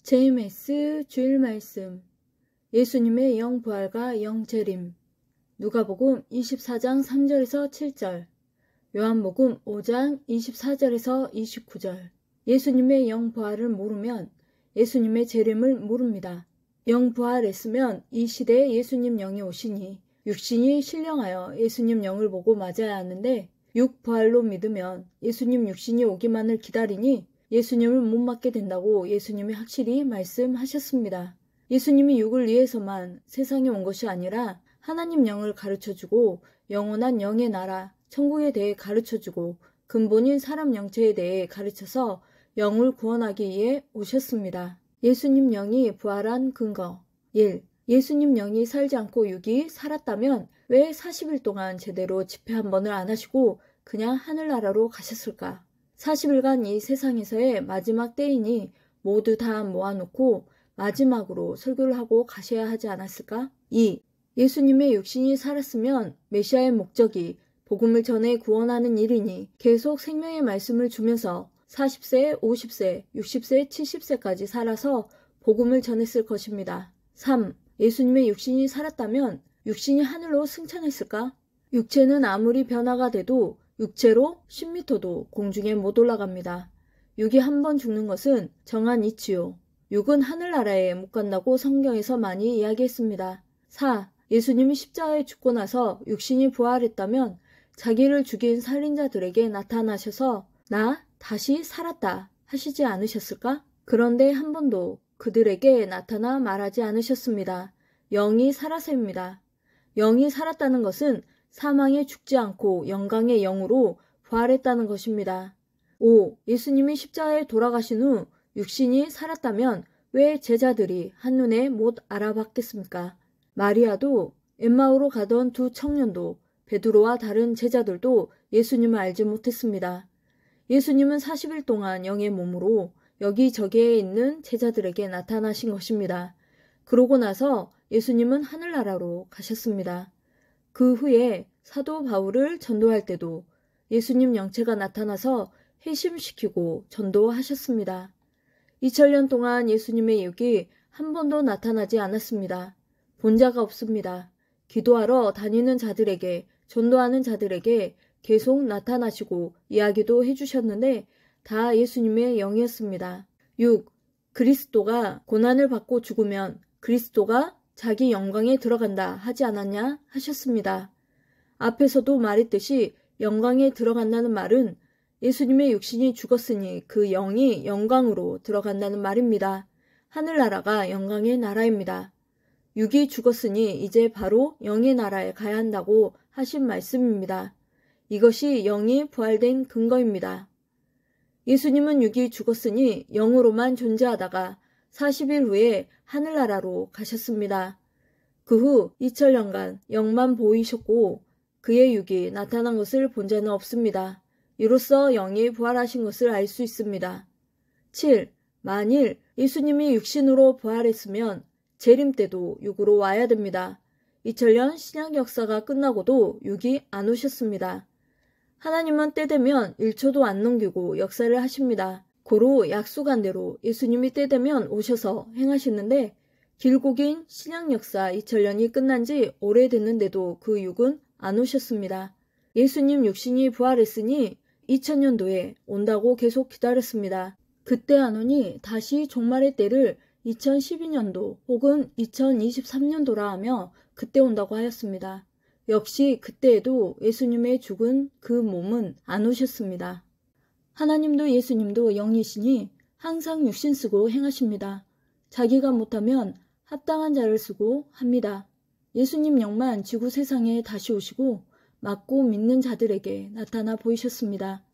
JMS 주일 말씀. 예수님의 영부활과 영재림. 누가복음 24장 3절에서 7절. 요한복음 5장 24절에서 29절. 예수님의 영부활을 모르면 예수님의 재림을 모릅니다. 영부활했으면 이 시대에 예수님 영이 오시니 육신이 신령하여 예수님 영을 보고 맞아야 하는데, 육부활로 믿으면 예수님 육신이 오기만을 기다리니 예수님을 못 맞게 된다고 예수님이 확실히 말씀하셨습니다. 예수님이 육을 위해서만 세상에 온 것이 아니라 하나님 영을 가르쳐주고 영원한 영의 나라, 천국에 대해 가르쳐주고 근본인 사람 영체에 대해 가르쳐서 영을 구원하기 위해 오셨습니다. 예수님 영이 부활한 근거. 1. 예수님 영이 살지 않고 육이 살았다면 왜 40일 동안 제대로 집회 한 번을 안 하시고 그냥 하늘나라로 가셨을까? 40일간 이 세상에서의 마지막 때이니 모두 다 모아놓고 마지막으로 설교를 하고 가셔야 하지 않았을까? 2. 예수님의 육신이 살았으면 메시아의 목적이 복음을 전해 구원하는 일이니 계속 생명의 말씀을 주면서 40세, 50세, 60세, 70세까지 살아서 복음을 전했을 것입니다. 3. 예수님의 육신이 살았다면 육신이 하늘로 승천했을까? 육체는 아무리 변화가 돼도 육체로 10m도 공중에 못 올라갑니다. 육이 한 번 죽는 것은 정한 이치요. 육은 하늘나라에 못 간다고 성경에서 많이 이야기했습니다. 4. 예수님이 십자가에 죽고 나서 육신이 부활했다면 자기를 죽인 살인자들에게 나타나셔서 나 다시 살았다 하시지 않으셨을까? 그런데 한 번도 그들에게 나타나 말하지 않으셨습니다. 영이 살아서입니다. 영이 살았다는 것은 사망에 죽지 않고 영광의 영으로 부활했다는 것입니다. 5. 예수님이 십자가에 돌아가신 후 육신이 살았다면 왜 제자들이 한눈에 못 알아봤겠습니까? 마리아도, 엠마오로 가던 두 청년도, 베드로와 다른 제자들도 예수님을 알지 못했습니다. 예수님은 40일 동안 영의 몸으로 여기저기에 있는 제자들에게 나타나신 것입니다. 그러고 나서 예수님은 하늘나라로 가셨습니다. 그 후에 사도 바울을 전도할 때도 예수님 영체가 나타나서 회심시키고 전도하셨습니다. 2000년 동안 예수님의 육이 한 번도 나타나지 않았습니다. 본자가 없습니다. 기도하러 다니는 자들에게, 전도하는 자들에게 계속 나타나시고 이야기도 해주셨는데 다 예수님의 영이었습니다. 6. 그리스도가 고난을 받고 죽으면 그리스도가 자기 영광에 들어간다 하지 않았냐 하셨습니다. 앞에서도 말했듯이 영광에 들어간다는 말은 예수님의 육신이 죽었으니 그 영이 영광으로 들어간다는 말입니다. 하늘나라가 영광의 나라입니다. 육이 죽었으니 이제 바로 영의 나라에 가야 한다고 하신 말씀입니다. 이것이 영이 부활된 근거입니다. 예수님은 육이 죽었으니 영으로만 존재하다가 40일 후에 하늘나라로 가셨습니다. 그 후 2000년간 영만 보이셨고 그의 육이 나타난 것을 본 자는 없습니다. 이로써 영이 부활하신 것을 알 수 있습니다. 7. 만일 예수님이 육신으로 부활했으면 재림 때도 육으로 와야 됩니다. 2000년 신약 역사가 끝나고도 육이 안 오셨습니다. 하나님은 때 되면 1초도 안 넘기고 역사를 하십니다. 고로 약속한 대로 예수님이 때 되면 오셔서 행하시는데 길고 긴 신약 역사 2000년이 끝난 지 오래됐는데도 그 육은 안 오셨습니다. 예수님 육신이 부활했으니 2000년도에 온다고 계속 기다렸습니다. 그때 안 오니 다시 종말의 때를 2012년도 혹은 2023년도라 하며 그때 온다고 하였습니다. 역시 그때에도 예수님의 죽은 그 몸은 안 오셨습니다. 하나님도 예수님도 영이시니 항상 육신 쓰고 행하십니다. 자기가 못하면 합당한 자를 쓰고 합니다. 예수님 영만 지구 세상에 다시 오시고 맞고 믿는 자들에게 나타나 보이셨습니다.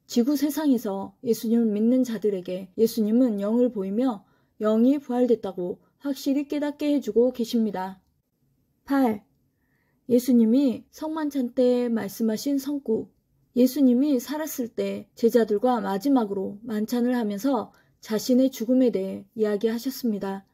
지구 세상에서 예수님을 믿는 자들에게 예수님은 영을 보이며 영이 부활됐다고 확실히 깨닫게 해주고 계십니다. 8. 예수님이 성만찬 때 말씀하신 성구. 예수님이 살았을 때 제자들과 마지막으로 만찬을 하면서 자신의 죽음에 대해 이야기하셨습니다.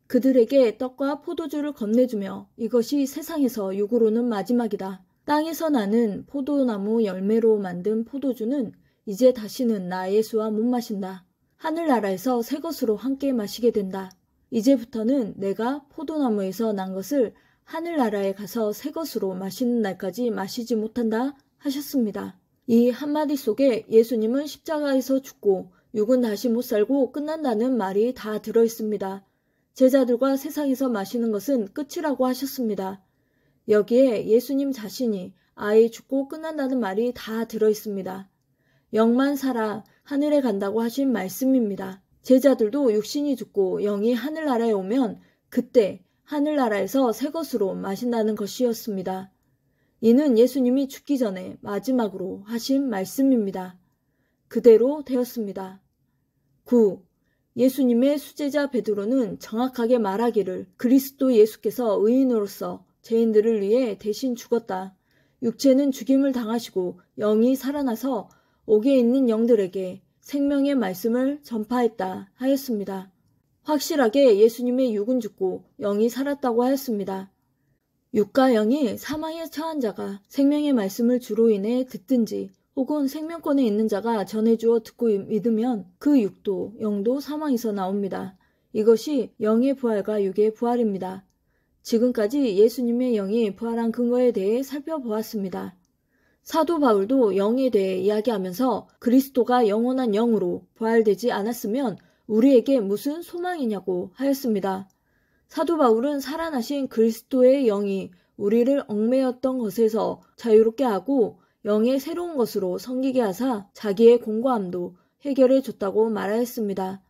그들에게 떡과 포도주를 건네주며 이것이 세상에서 육으로는 마지막이다. 땅에서 나는 포도나무 열매로 만든 포도주는 이제 다시는 나 예수와 못 마신다. 하늘나라에서 새 것으로 함께 마시게 된다. 이제부터는 내가 포도나무에서 난 것을 하늘나라에 가서 새 것으로 마시는 날까지 마시지 못한다 하셨습니다. 이 한마디 속에 예수님은 십자가에서 죽고 육은 다시 못 살고 끝난다는 말이 다 들어있습니다. 제자들과 세상에서 마시는 것은 끝이라고 하셨습니다. 여기에 예수님 자신이 아예 죽고 끝난다는 말이 다 들어있습니다. 영만 살아 하늘에 간다고 하신 말씀입니다. 제자들도 육신이 죽고 영이 하늘나라에 오면 그때 하늘나라에서 새 것으로 마신다는 것이었습니다. 이는 예수님이 죽기 전에 마지막으로 하신 말씀입니다. 그대로 되었습니다. 9. 예수님의 수제자 베드로는 정확하게 말하기를 그리스도 예수께서 의인으로서 죄인들을 위해 대신 죽었다. 육체는 죽임을 당하시고 영이 살아나서 옥에 있는 영들에게 생명의 말씀을 전파했다 하였습니다. 확실하게 예수님의 육은 죽고 영이 살았다고 하였습니다. 육과 영이 사망에 처한 자가 생명의 말씀을 주로 인해 듣든지 혹은 생명권에 있는 자가 전해주어 듣고 믿으면 그 육도 영도 사망에서 나옵니다. 이것이 영의 부활과 육의 부활입니다. 지금까지 예수님의 영이 부활한 근거에 대해 살펴보았습니다. 사도 바울도 영에 대해 이야기하면서 그리스도가 영원한 영으로 부활되지 않았으면 우리에게 무슨 소망이냐고 하였습니다. 사도 바울은 살아나신 그리스도의 영이 우리를 얽매였던 것에서 자유롭게 하고 영의 새로운 것으로 섬기게 하사 자기의 공고함도 해결해 줬다고 말하였습니다.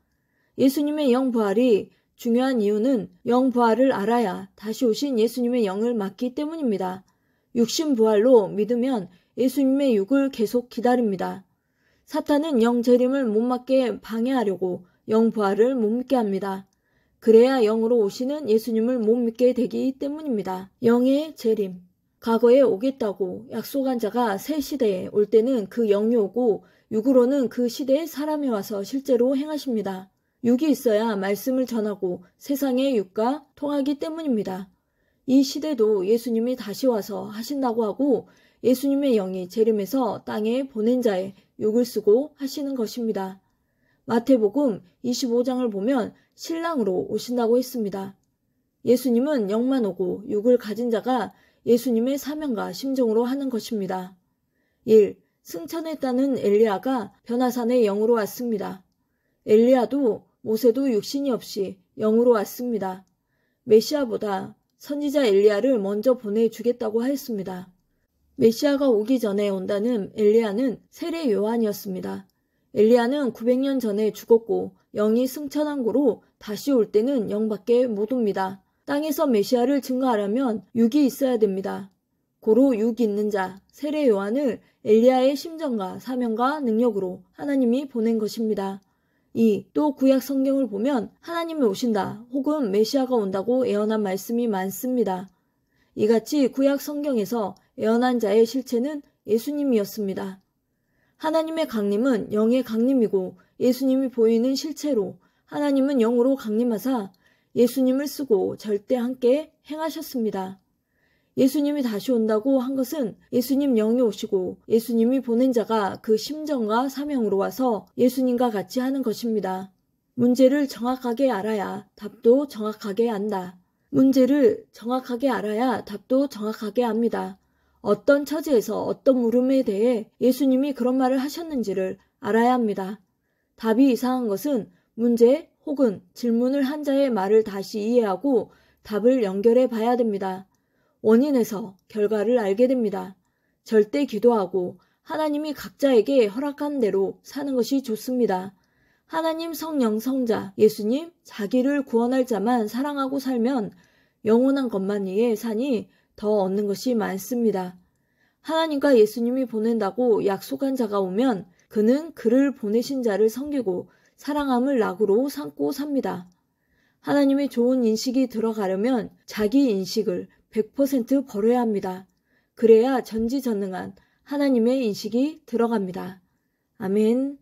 예수님의 영 부활이 중요한 이유는 영 부활을 알아야 다시 오신 예수님의 영을 맡기 때문입니다. 육신 부활로 믿으면 예수님의 육을 계속 기다립니다. 사탄은 영 재림을 못 맡게 방해하려고 영 부활을 못 믿게 합니다. 그래야 영으로 오시는 예수님을 못 믿게 되기 때문입니다. 영의 재림. 과거에 오겠다고 약속한 자가 새 시대에 올 때는 그 영이 오고 육으로는 그 시대에 사람이 와서 실제로 행하십니다. 육이 있어야 말씀을 전하고 세상의 육과 통하기 때문입니다. 이 시대도 예수님이 다시 와서 하신다고 하고 예수님의 영이 재림해서 땅에 보낸 자의 육을 쓰고 하시는 것입니다. 마태복음 25장을 보면 신랑으로 오신다고 했습니다. 예수님은 영만 오고 육을 가진 자가 예수님의 사명과 심정으로 하는 것입니다. 1. 승천했다는 엘리야가 변화산의 영으로 왔습니다. 엘리야도 모세도 육신이 없이 영으로 왔습니다. 메시아보다 선지자 엘리야를 먼저 보내주겠다고 하였습니다. 메시아가 오기 전에 온다는 엘리야는 세례 요한이었습니다. 엘리야는 900년 전에 죽었고 영이 승천한 고로 다시 올 때는 영밖에 못 옵니다. 땅에서 메시아를 증거하려면 육이 있어야 됩니다. 고로 육이 있는 자 세례 요한을 엘리야의 심정과 사명과 능력으로 하나님이 보낸 것입니다. 2. 또 구약 성경을 보면 하나님이 오신다 혹은 메시아가 온다고 예언한 말씀이 많습니다. 이같이 구약 성경에서 예언한 자의 실체는 예수님이었습니다. 하나님의 강림은 영의 강림이고 예수님이 보이는 실체로 하나님은 영으로 강림하사 예수님을 쓰고 절대 함께 행하셨습니다. 예수님이 다시 온다고 한 것은 예수님 영이 오시고 예수님이 보낸 자가 그 심정과 사명으로 와서 예수님과 같이 하는 것입니다. 문제를 정확하게 알아야 답도 정확하게 안다. 문제를 정확하게 알아야 답도 정확하게 압니다. 어떤 처지에서 어떤 물음에 대해 예수님이 그런 말을 하셨는지를 알아야 합니다. 답이 이상한 것은 문제 혹은 질문을 한 자의 말을 다시 이해하고 답을 연결해 봐야 됩니다. 원인에서 결과를 알게 됩니다. 절대 기도하고 하나님이 각자에게 허락한 대로 사는 것이 좋습니다. 하나님 성령 성자 예수님 자기를 구원할 자만 사랑하고 살면 영원한 것만 위해 사니 더 얻는 것이 많습니다. 하나님과 예수님이 보낸다고 약속한 자가 오면 그는 그를 보내신 자를 섬기고 사랑함을 낙으로 삼고 삽니다. 하나님의 좋은 인식이 들어가려면 자기 인식을 100% 버려야 합니다. 그래야 전지전능한 하나님의 인식이 들어갑니다. 아멘.